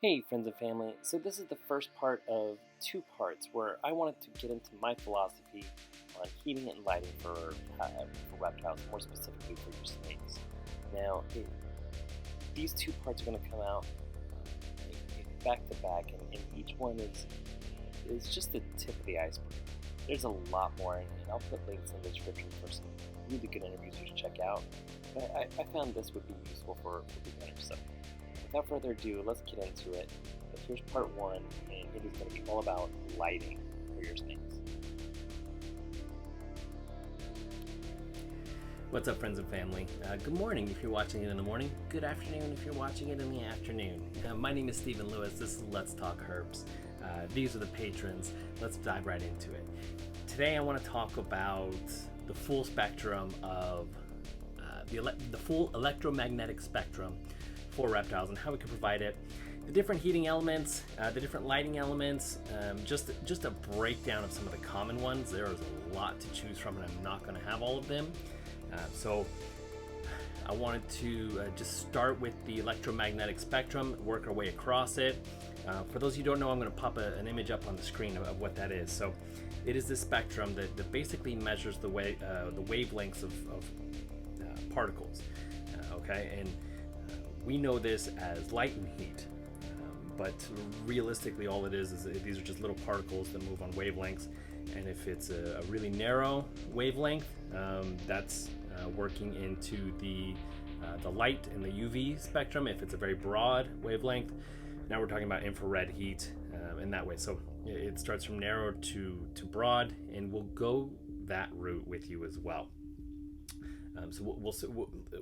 Hey friends and family, so this is the first part of two parts where I wanted to get into my philosophy on heating and lighting for reptiles, more specifically for your snakes. Now, these two parts are going to come out back to back, and each one is just the tip of the iceberg. There's a lot more, and I'll put links in the description for some really good interviews you should check out, but I found this would be useful for beginners. So without further ado, let's get into it. But here's part one, and it is going to be all about lighting for your snakes. What's up, friends and family? Good morning if you're watching it in the morning. Good afternoon if you're watching it in the afternoon. My name is Stephen Lewis. This is Let's Talk Herbs. These are the patrons. Let's dive right into it. Today I want to talk about the full spectrum of the full electromagnetic spectrum for reptiles and how we can provide it, the different heating elements, the different lighting elements, just a breakdown of some of the common ones. There is a lot to choose from, and I'm not going to have all of them. So I wanted to just start with the electromagnetic spectrum, work our way across it. For those of you who don't know, I'm going to pop an image up on the screen of what that is. So it is this spectrum that basically measures the wavelengths of particles. Okay, and we know this as light and heat, but realistically all it is these are just little particles that move on wavelengths, and if it's a really narrow wavelength, that's working into the light and the UV spectrum. If it's a very broad wavelength, now we're talking about infrared heat in that way. So it starts from narrow to broad, and we'll go that route with you as well. So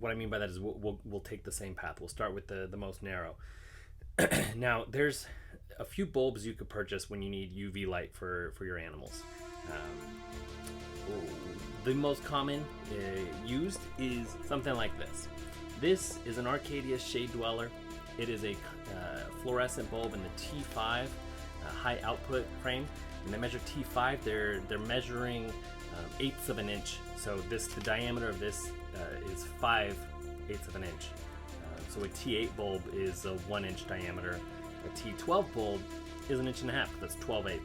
what I mean by that is we'll take the same path. We'll start with the most narrow. Now, there's a few bulbs you could purchase when you need UV light for your animals. The most common used is something like this. This is an Arcadia Shadedweller. It is a fluorescent bulb in the T5 high output frame. When they measure T5, they're measuring 1/8 of an inch. So the diameter of this is 5/8 of an inch. So a T8 bulb is a 1-inch diameter. A T12 bulb is 1.5 inches. That's 12/8.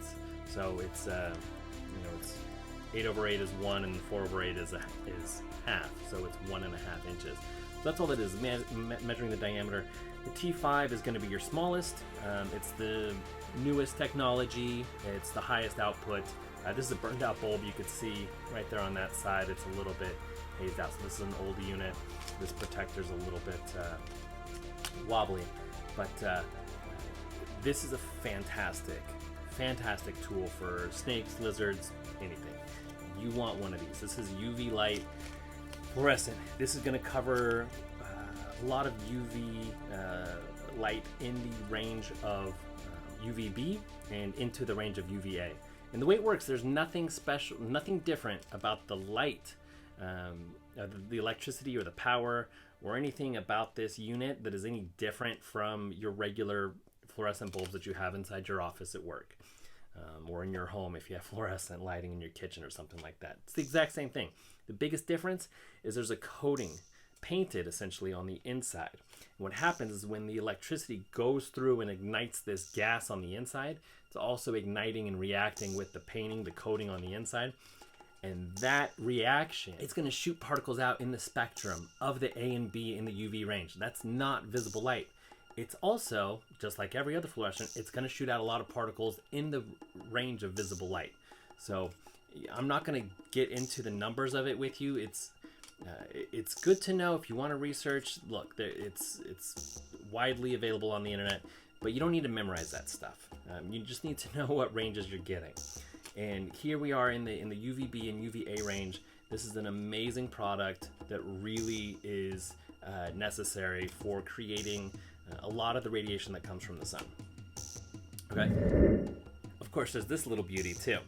So it's it's 8/8 is 1, and 4/8 is half. So it's 1.5 inches. So that's all that is, measuring the diameter. The T5 is going to be your smallest. It's the newest technology. It's the highest output. This is a burned out bulb. You could see right there on that side, it's a little bit hazed out. So this is an old unit. This protector's a little bit wobbly, but this is a fantastic tool for snakes, lizards, anything. You want one of these. This is UV light fluorescent. This is going to cover a lot of UV light in the range of UVB and into the range of UVA. And the way it works, there's nothing special, nothing different about the light, the electricity or the power or anything about this unit that is any different from your regular fluorescent bulbs that you have inside your office at work, or in your home if you have fluorescent lighting in your kitchen or something like that. It's the exact same thing. The biggest difference is there's a coating painted essentially on the inside. And what happens is when the electricity goes through and ignites this gas on the inside, it's also igniting and reacting with the painting, the coating on the inside. And that reaction, it's going to shoot particles out in the spectrum of the A and B in the UV range. That's not visible light. It's also, just like every other fluorescent, it's going to shoot out a lot of particles in the range of visible light. So I'm not going to get into the numbers of it with you. It's good to know if you want to research. Look, it's widely available on the internet, but you don't need to memorize that stuff. You just need to know what ranges you're getting. And here we are in the UVB and UVA range. This is an amazing product that really is necessary for creating a lot of the radiation that comes from the sun. Okay. Of course, there's this little beauty too.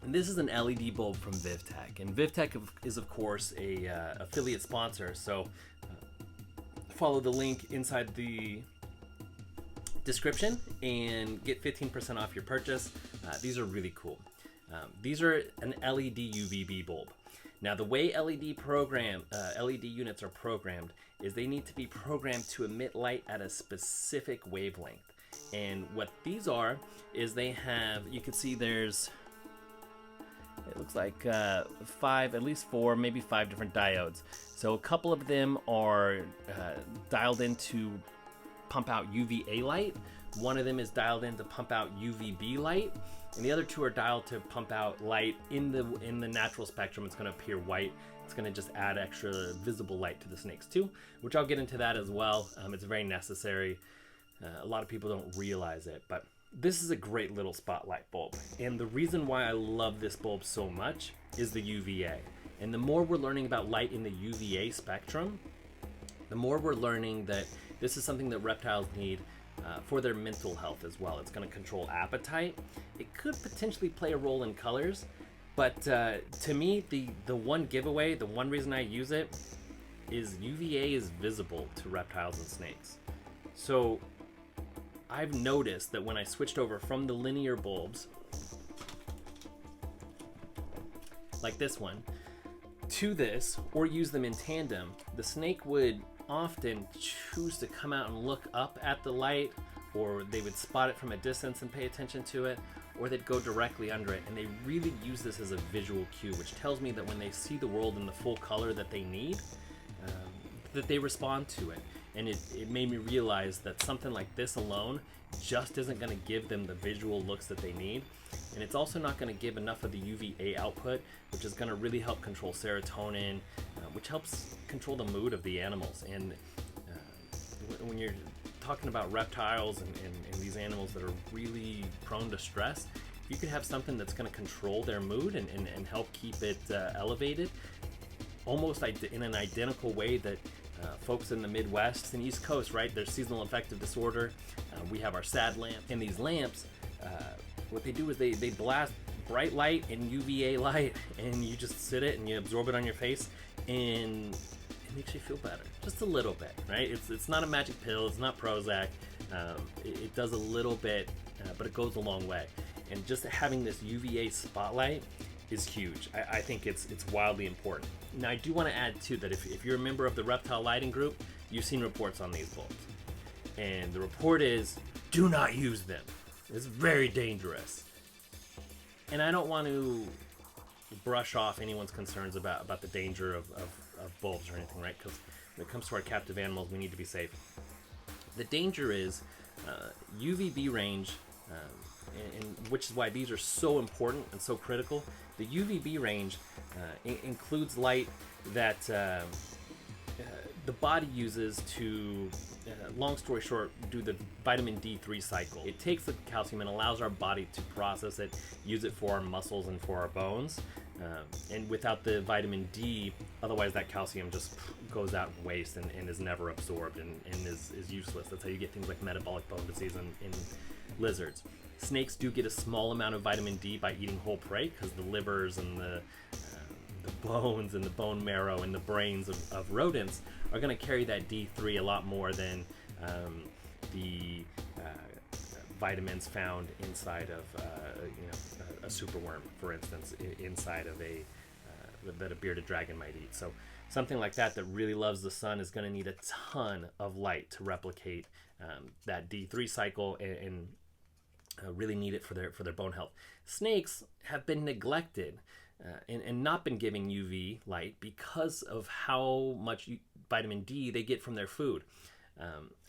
And this is an LED bulb from VivTech, and VivTech is of course a affiliate sponsor. So follow the link inside the description and get 15% off your purchase. These are really cool. These are an LED UVB bulb. Now, the way LED units are programmed is they need to be programmed to emit light at a specific wavelength. And what these are is they have, you can see there's, it looks like at least 4, maybe 5 different diodes. So a couple of them are dialed in to pump out UVA light. One of them is dialed in to pump out UVB light. And the other 2 are dialed to pump out light in the natural spectrum. It's going to appear white. It's going to just add extra visible light to the snakes too, which I'll get into that as well. It's very necessary. A lot of people don't realize it, but this is a great little spotlight bulb. And the reason why I love this bulb so much is the UVA. And the more we're learning about light in the UVA spectrum, the more we're learning that this is something that reptiles need for their mental health as well. It's going to control appetite. It could potentially play a role in colors, but to me, the one giveaway, the one reason I use it is UVA is visible to reptiles and snakes. So I've noticed that when I switched over from the linear bulbs, like this one, to this, or use them in tandem, the snake would often choose to come out and look up at the light, or they would spot it from a distance and pay attention to it, or they'd go directly under it. And they really use this as a visual cue, which tells me that when they see the world in the full color that they need, that they respond to it. And it made me realize that something like this alone just isn't going to give them the visual looks that they need. And it's also not going to give enough of the UVA output, which is going to really help control serotonin, which helps control the mood of the animals. And when you're talking about reptiles and these animals that are really prone to stress, if you could have something that's going to control their mood and help keep it elevated, almost in an identical way that folks in the Midwest and East Coast, right? There's seasonal affective disorder. We have our SAD lamp, and these lamps, what they do is they blast bright light and UVA light, and you just sit it and you absorb it on your face, and it makes you feel better, just a little bit, right? It's not a magic pill, it's not Prozac. It does a little bit, but it goes a long way. And just having this UVA spotlight is huge. I think it's wildly important. Now, I do want to add too that if you're a member of the reptile lighting group, you've seen reports on these bulbs, and the report is do not use them. It's very dangerous. And I don't want to brush off anyone's concerns about the danger of bulbs or anything, right? Because when it comes to our captive animals, we need to be safe. The danger is UVB range, and which is why these are so important and so critical. The UVB range includes light that the body uses to, long story short, do the vitamin D3 cycle. It takes the calcium and allows our body to process it, use it for our muscles and for our bones. And without the vitamin D, otherwise that calcium just goes out in waste and is never absorbed and is useless. That's how you get things like metabolic bone disease in lizards. Snakes do get a small amount of vitamin D by eating whole prey, because the livers and the bones and the bone marrow and the brains of rodents are going to carry that D3 a lot more than the vitamins found inside of a superworm, for instance, inside of that a bearded dragon might eat. So something like that really loves the sun is going to need a ton of light to replicate that D3 cycle and really need it for their bone health. Snakes have been neglected and not been giving UV light because of how much vitamin D they get from their food.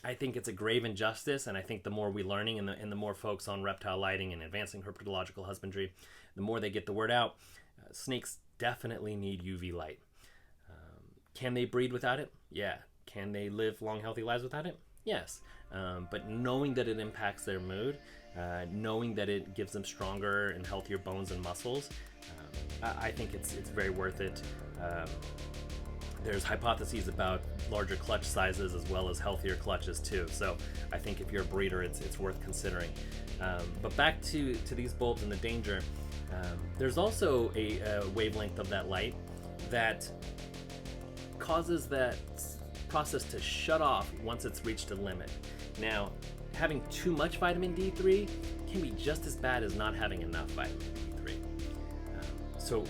I think it's a grave injustice, and I think the more we're learning and the more folks on reptile lighting and advancing herpetological husbandry, the more they get the word out. Snakes definitely need UV light. Can they breed without it? Yeah. Can they live long, healthy lives without it? Yes. But knowing that it impacts their mood, knowing that it gives them stronger and healthier bones and muscles, I think it's very worth it. There's hypotheses about larger clutch sizes as well as healthier clutches too. So I think if you're a breeder, it's worth considering. But back to these bulbs and the danger, there's also a wavelength of that light that causes that process to shut off once it's reached a limit. Now, having too much vitamin D3 can be just as bad as not having enough vitamin D3. So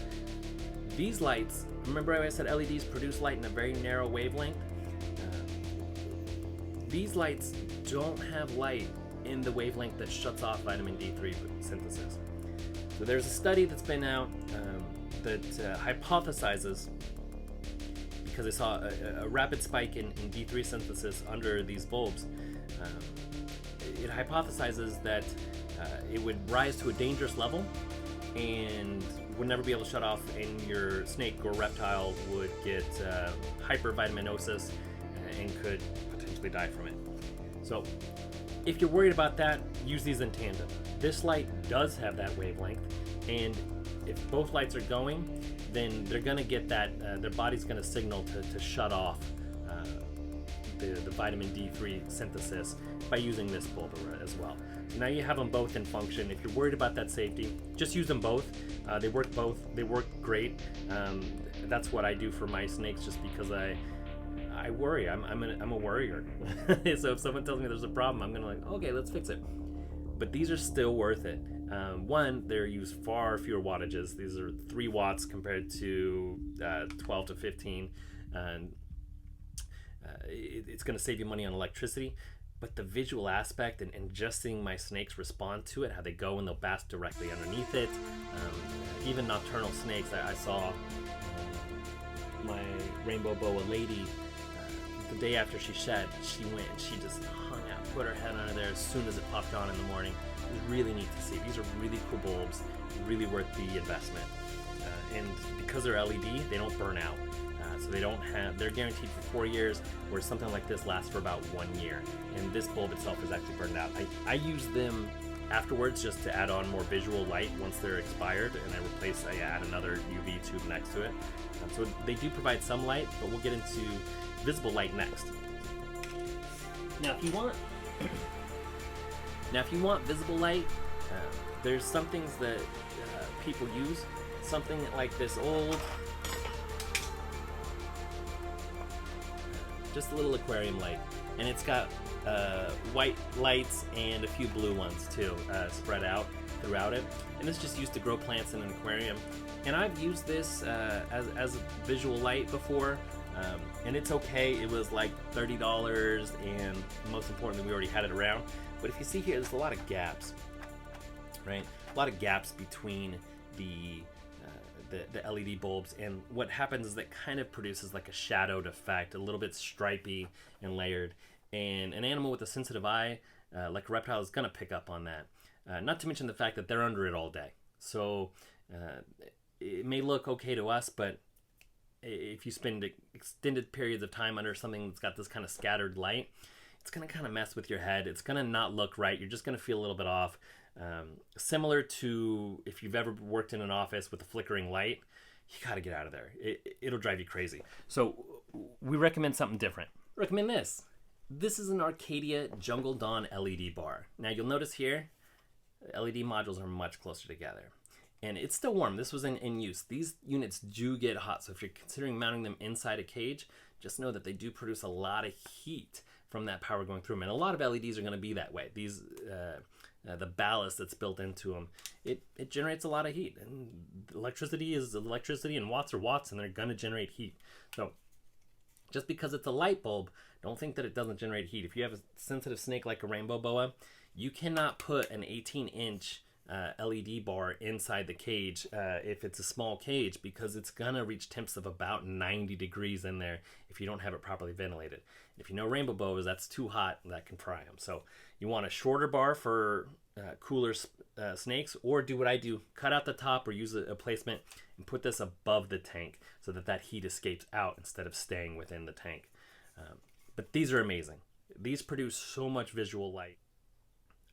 These lights, remember I said LEDs produce light in a very narrow wavelength? These lights don't have light in the wavelength that shuts off vitamin D3 synthesis. So there's a study that's been out that hypothesizes, because they saw a rapid spike in D3 synthesis under these bulbs, it hypothesizes that it would rise to a dangerous level and would never be able to shut off, and your snake or reptile would get hypervitaminosis and could potentially die from it. So if you're worried about that, use these in tandem. This light does have that wavelength, and if both lights are going, then they're going to get that, their body's going to signal to shut off the vitamin D3 synthesis by using this bulb as well. So now you have them both in function. If you're worried about that safety, just use them both. They work both. They work great. That's what I do for my snakes, just because I worry. I'm a worrier. So if someone tells me there's a problem, I'm gonna okay, let's fix it. But these are still worth it. One, they're used far fewer wattages. These are 3 watts compared to 12 to 15, and it's going to save you money on electricity. But the visual aspect and just seeing my snakes respond to it, how they go and they'll bask directly underneath it. Even nocturnal snakes, I saw my rainbow boa lady, the day after she shed, she went and she just hung out, put her head under there as soon as it popped on in the morning. It was really neat to see. These are really cool bulbs, really worth the investment. And because they're LED, they don't burn out. So they're guaranteed for 4 years, where something like this lasts for about 1 year. And this bulb itself is actually burned out. I use them afterwards just to add on more visual light once they're expired, and I add another UV tube next to it. So they do provide some light, but we'll get into visible light next. Now, if you want visible light, there's some things that people use. Something like this old, just a little aquarium light, and it's got white lights and a few blue ones too, spread out throughout it. And it's just used to grow plants in an aquarium. And I've used this as a visual light before, and it's okay. It was like $30, and most importantly, we already had it around. But if you see here, there's a lot of gaps, right? A lot of gaps between the LED bulbs, and what happens is that kind of produces like a shadowed effect, a little bit stripy and layered. And an animal with a sensitive eye, like a reptile, is going to pick up on that. Not to mention the fact that they're under it all day. So it may look okay to us, but if you spend extended periods of time under something that's got this kind of scattered light, it's going to kind of mess with your head. It's going to not look right. You're just going to feel a little bit off. Similar to if you've ever worked in an office with a flickering light, you got to get out of there. It'll drive you crazy. So we recommend something different. Recommend this. This is an Arcadia Jungle Dawn LED bar. Now you'll notice here, LED modules are much closer together. And it's still warm. This was in use. These units do get hot, so if you're considering mounting them inside a cage, just know that they do produce a lot of heat from that power going through them. And a lot of LEDs are going to be that way. These, the ballast that's built into them, it generates a lot of heat. And electricity is electricity, and watts are watts, and they're going to generate heat. So just because it's a light bulb, don't think that it doesn't generate heat. If you have a sensitive snake like a rainbow boa, you cannot put an 18-inch LED bar inside the cage if it's a small cage, because it's gonna reach temps of about 90 degrees in there if you don't have it properly ventilated. If you know rainbow boas, that's too hot, that can fry them. So you want a shorter bar for cooler snakes, or do what I do, cut out the top or use a placement and put this above the tank so that heat escapes out instead of staying within the tank. But these are amazing. These produce so much visual light.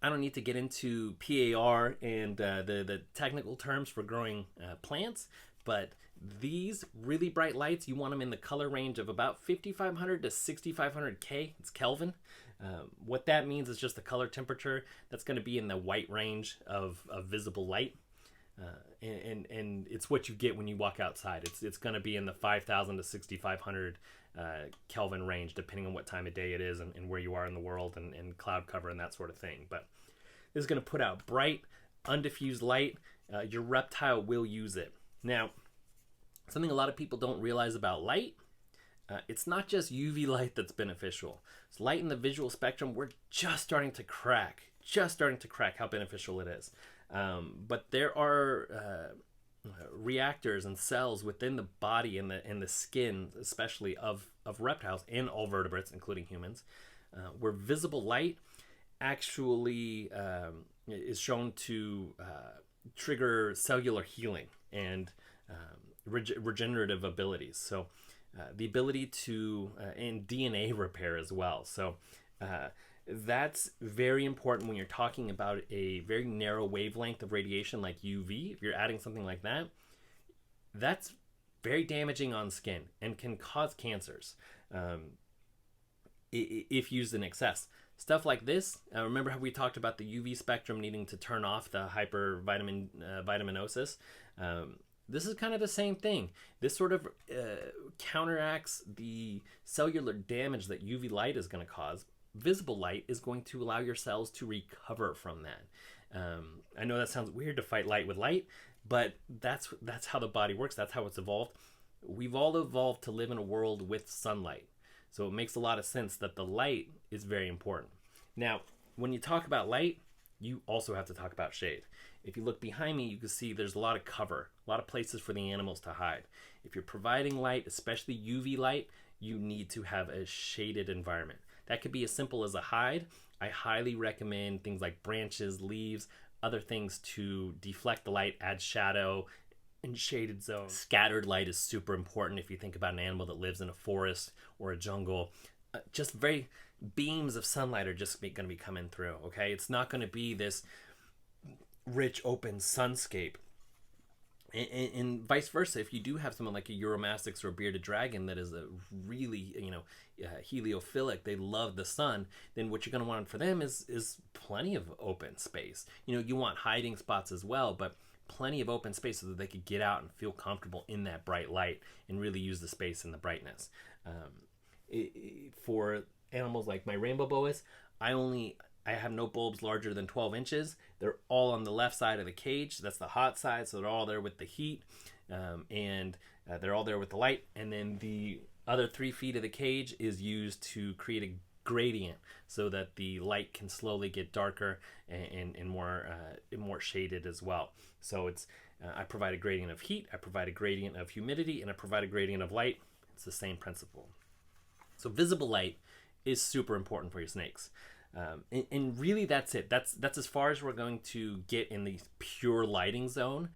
I don't need to get into PAR and the technical terms for growing plants, but these really bright lights, you want them in the color range of about 5500 to 6500 K. It's Kelvin. What that means is just the color temperature. That's going to be in the white range of visible light. And it's what you get when you walk outside. It's going to be in the 5000 to 6500 Kelvin range, depending on what time of day it is and where you are in the world and cloud cover and that sort of thing. But this is going to put out bright, undiffused light. Your reptile will use it. Now, Something a lot of people don't realize about light, it's not just UV light that's beneficial. It's light in the visual spectrum, we're just starting to crack how beneficial it is. But there are reactors and cells within the body and the skin, especially of reptiles and all vertebrates, including humans, where visible light actually is shown to trigger cellular healing and regenerative abilities. So the ability to and DNA repair as well. So that's very important when you're talking about a very narrow wavelength of radiation like UV. If you're adding something like that, that's very damaging on skin and can cause cancers if used in excess. Stuff like this, remember how we talked about the UV spectrum needing to turn off the vitaminosis? This is kind of the same thing. This sort of counteracts the cellular damage that UV light is going to cause. Visible light is going to allow your cells to recover from that. I know that sounds weird to fight light with light, but that's how the body works. That's how it's evolved. We've all evolved to live in a world with sunlight. So it makes a lot of sense that the light is very important. Now, when you talk about light, you also have to talk about shade. If you look behind me, you can see there's a lot of cover, a lot of places for the animals to hide. If you're providing light, especially UV light, you need to have a shaded environment. That could be as simple as a hide. I highly recommend things like branches, leaves, other things to deflect the light, add shadow, in shaded zones. Scattered light is super important if you think about an animal that lives in a forest or a jungle. Just very beams of sunlight are just going to be coming through, okay? It's not going to be this rich open sunscape. And vice versa, if you do have someone like a Euromastix or a bearded dragon that is a really, heliophilic, they love the sun, then what you're going to want for them is plenty of open space. You want hiding spots as well, but plenty of open space so that they could get out and feel comfortable in that bright light and really use the space and the brightness. For animals like my rainbow boas, I have no bulbs larger than 12 inches. They're all on the left side of the cage. That's the hot side, so they're all there with the heat, and they're all there with the light. And then the other 3 feet of the cage is used to create a gradient so that the light can slowly get darker and more shaded as well. So it's I provide a gradient of heat, I provide a gradient of humidity, and I provide a gradient of light. It's the same principle. So visible light is super important for your snakes. And really that's it. That's as far as we're going to get in the pure lighting zone.